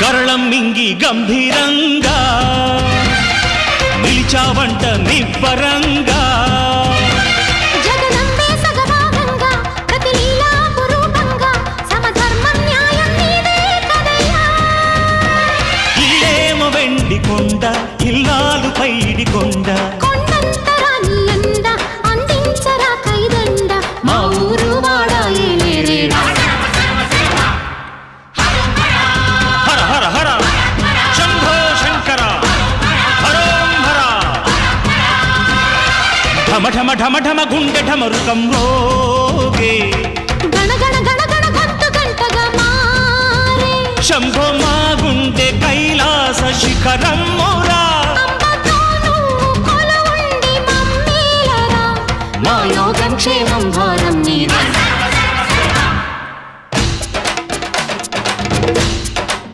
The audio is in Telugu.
కరళం మింగి గంభీరంగా నిలిచావంట నిబ్బరంగా జగదంబే సగభాగంగా ప్రతి లీలాపురూపంగా సమధర్మం న్యాయం నీదే కదయ్యా ఇల్లేమ వెండి కొండ ఇల్లాలు పైడి కొండ కొండంతరా నీ అండ అందించరా కైదండ మా ఊరు వాడా ఏలేరేరా హర హర హర శంభో శంకర హరోం హర ఢమ ఢమ ఢమ ఢమ గుండె ఢమరుకం రోగే గణ గణ గణ గణ గొంతు గంటగా మారే శంభో మా గుండె కైలాస శిఖరం మోరా అంబతో నువ్వు కొలువుండి మమ్మేలరా మా యోగం క్షేమం భారం నీదే